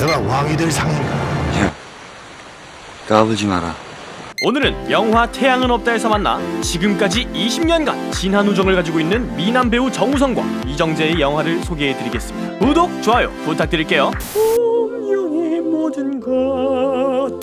내가 왕이 될 상인가? 야, 까불지 마라. 오늘은 영화 태양은 없다에서 만나 지금까지 20년간 진한 우정을 가지고 있는 미남 배우 정우성과 이정재의 영화를 소개해드리겠습니다. 구독, 좋아요 부탁드릴게요. 운명의 모든 것.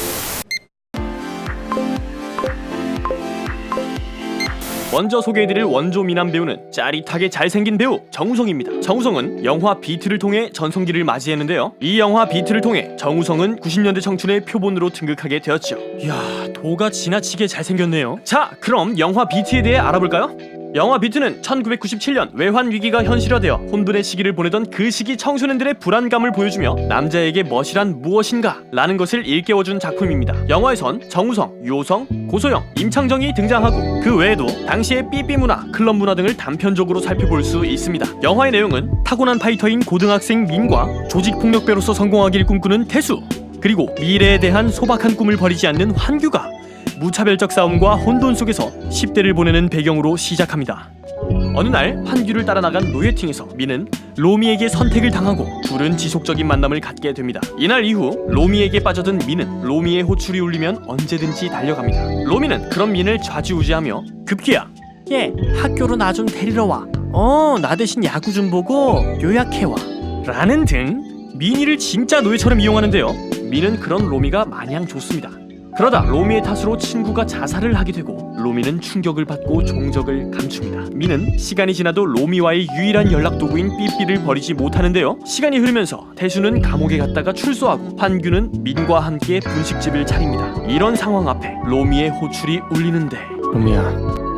먼저 소개해드릴 원조 미남 배우는 짜릿하게 잘생긴 배우 정우성입니다. 정우성은 영화 비트를 통해 전성기를 맞이했는데요. 이 영화 비트를 통해 정우성은 90년대 청춘의 표본으로 등극하게 되었죠. 이야, 도가 지나치게 잘생겼네요. 자, 그럼 영화 비트에 대해 알아볼까요? 영화 비트는 1997년 외환 위기가 현실화되어 혼돈의 시기를 보내던 그 시기 청소년들의 불안감을 보여주며 남자에게 멋이란 무엇인가 라는 것을 일깨워준 작품입니다. 영화에선 정우성, 유호성, 고소영, 임창정이 등장하고 그 외에도 당시의 삐삐 문화, 클럽 문화 등을 단편적으로 살펴볼 수 있습니다. 영화의 내용은 타고난 파이터인 고등학생 민과 조직폭력배로서 성공하길 꿈꾸는 태수, 그리고 미래에 대한 소박한 꿈을 버리지 않는 환규가 무차별적 싸움과 혼돈 속에서 10대를 보내는 배경으로 시작합니다. 어느 날 환규를 따라 나간 노예팅에서 민은 로미에게 선택을 당하고 둘은 지속적인 만남을 갖게 됩니다. 이날 이후 로미에게 빠져든 민은 로미의 호출이 울리면 언제든지 달려갑니다. 로미는 그런 민을 좌지우지하며 급기야 얘 학교로 나 좀 데리러 와. 나 대신 야구 좀 보고 요약해와 라는 등 민이를 진짜 노예처럼 이용하는데요. 민은 그런 로미가 마냥 좋습니다. 그러다 로미의 탓으로 친구가 자살을 하게 되고 로미는 충격을 받고 종적을 감춥니다. 민은 시간이 지나도 로미와의 유일한 연락 도구인 삐삐를 버리지 못하는데요. 시간이 흐르면서 태수는 감옥에 갔다가 출소하고 환규는 민과 함께 분식집을 차립니다. 이런 상황 앞에 로미의 호출이 울리는데 로미야,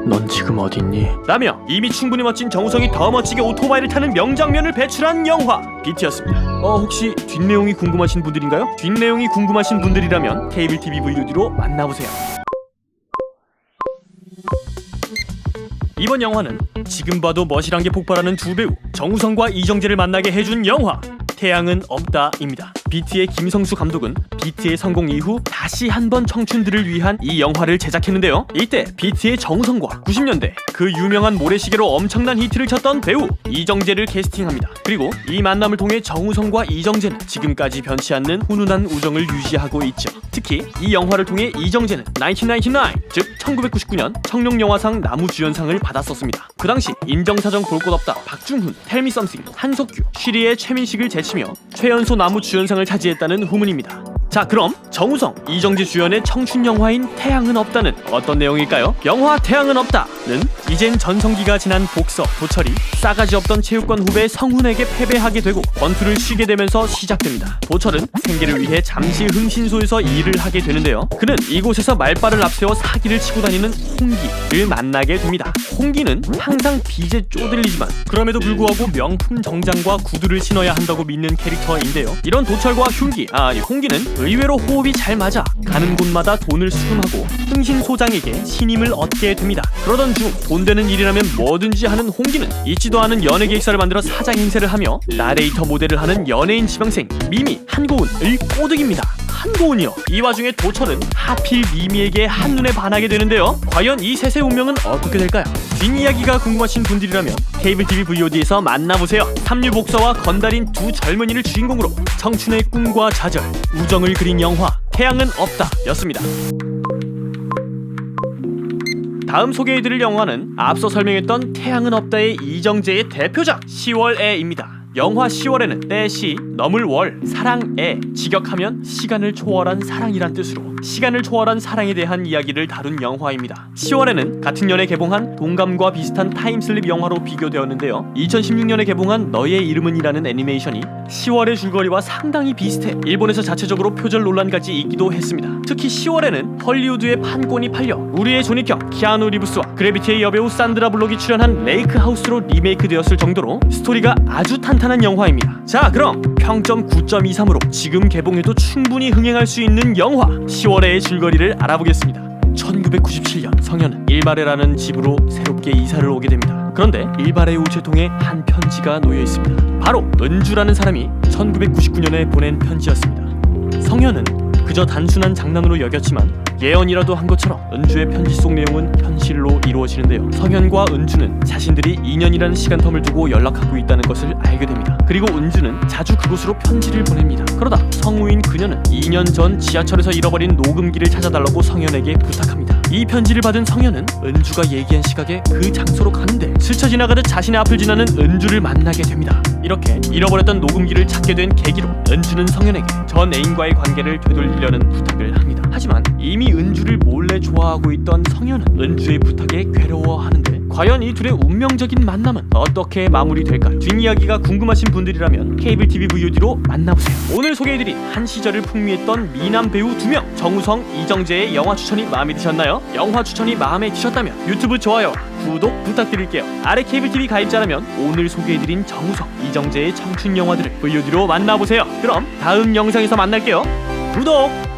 넌 지금 어디 있니? 라며 이미 충분히 멋진 정우성이 더 멋지게 오토바이를 타는 명장면을 배출한 영화 비트였습니다. 혹시 뒷내용이 궁금하신 분들인가요? 뒷내용이 궁금하신 분들이라면 케이블 TV VOD로 만나보세요. 이번 영화는 지금 봐도 멋이란 게 폭발하는 두 배우 정우성과 이정재를 만나게 해준 영화 태양은 없다입니다. 비트의 김성수 감독은 비트의 성공 이후 다시 한번 청춘들을 위한 이 영화를 제작했는데요. 이때 비트의 정우성과 90년대 그 유명한 모래시계로 엄청난 히트를 쳤던 배우 이정재를 캐스팅합니다. 그리고 이 만남을 통해 정우성과 이정재는 지금까지 변치 않는 훈훈한 우정을 유지하고 있죠. 특히 이 영화를 통해 이정재는 1999, 즉 1999년 청룡영화상 나무주연상을 받았었습니다. 그 당시 인정사정 볼 것 없다 박중훈, 텔미 썸씽, 한석규, 쉬리의 최민식을 제치며 최연소 나무주연상을 차지했다는 후문입니다. 자, 그럼 정우성, 이정재 주연의 청춘 영화인 태양은 없다는 어떤 내용일까요? 영화 태양은 없다는 이젠 전성기가 지난 복서, 도철이 싸가지 없던 체육관 후배 성훈에게 패배하게 되고 권투를 쉬게 되면서 시작됩니다. 도철은 생계를 위해 잠시 흥신소에서 일을 하게 되는데요. 그는 이곳에서 말발을 앞세워 사기를 치고 다니는 홍기를 만나게 됩니다. 홍기는 항상 빚에 쪼들리지만 그럼에도 불구하고 명품 정장과 구두를 신어야 한다고 믿는 캐릭터인데요. 이런 도철과 홍기는 의외로 호흡이 잘 맞아 가는 곳마다 돈을 수금하고 흥신소장에게 신임을 얻게 됩니다. 그러던 중 돈 되는 일이라면 뭐든지 하는 홍기는 잊지도 않은 연예 기획사를 만들어 사장 행세를 하며 나레이터 모델을 하는 연예인 지망생 미미 한고은을 꼬드깁니다. 한고은이요. 이 와중에 도철은 하필 미미에게 한눈에 반하게 되는데요. 과연 이 셋의 운명은 어떻게 될까요? 뒷이야기가 궁금하신 분들이라면 케이블 TV VOD에서 만나보세요. 삼류복서와 건달인 두 젊은이를 주인공으로 청춘의 꿈과 좌절, 우정을 그린 영화 태양은 없다 였습니다. 다음 소개해드릴 영화는 앞서 설명했던 태양은 없다의 이정재의 대표작 10월애입니다. 영화 10월에는 때시, 넘을 월, 사랑애, 직역하면 시간을 초월한 사랑이란 뜻으로 시간을 초월한 사랑에 대한 이야기를 다룬 영화입니다. 10월에는 같은 년에 개봉한 동감과 비슷한 타임슬립 영화로 비교되었는데요. 2016년에 개봉한 너의 이름은이라는 애니메이션이 10월의 줄거리와 상당히 비슷해 일본에서 자체적으로 표절 논란까지 있기도 했습니다. 특히 10월에는 헐리우드의 판권이 팔려 우리의 존익형 키아누 리브스와 그래비티의 여배우 산드라 블록이 출연한 레이크 하우스로 리메이크 되었을 정도로 스토리가 아주 탄탄한 영화입니다. 자, 그럼 평점 9.23으로 지금 개봉해도 충분히 흥행할 수 있는 영화 10월의 줄거리를 알아보겠습니다. 1997년 성현은 일바레라는 집으로 새롭게 이사를 오게 됩니다. 그런데 일바레 우체통에 한 편지가 놓여 있습니다. 바로 은주라는 사람이 1999년에 보낸 편지였습니다. 성현은 그저 단순한 장난으로 여겼지만 예언이라도 한 것처럼 은주의 편지 속 내용은 현실로 이루어지는데요. 성현과 은주는 자신들이 2년이라는 시간텀을 두고 연락하고 있다는 것을 알게 됩니다. 그리고 은주는 자주 그곳으로 편지를 보냅니다. 그러다 남녀는 2년 전 지하철에서 잃어버린 녹음기를 찾아달라고 성현에게 부탁합니다. 이 편지를 받은 성현은 은주가 얘기한 시각에 그 장소로 가는데 스쳐 지나가듯 자신의 앞을 지나는 은주를 만나게 됩니다. 이렇게 잃어버렸던 녹음기를 찾게 된 계기로 은주는 성현에게 전 애인과의 관계를 되돌리려는 부탁을 합니다. 하지만 이미 은주를 몰래 좋아하고 있던 성현은 은주의 부탁에 괴로워하는데 과연 이 둘의 운명적인 만남은 어떻게 마무리될까요? 뒷이야기가 궁금하신 분들이라면 케이블 TV VOD로 만나보세요. 오늘 소개해드린 한 시절을 풍미했던 미남 배우 2명 정우성, 이정재의 영화 추천이 마음에 드셨나요? 영화 추천이 마음에 드셨다면 유튜브 좋아요와 구독 부탁드릴게요. 아래 케이블 TV 가입자라면 오늘 소개해드린 정우성, 이정재의 청춘 영화들을 VOD로 만나보세요. 그럼 다음 영상에서 만날게요. 구독!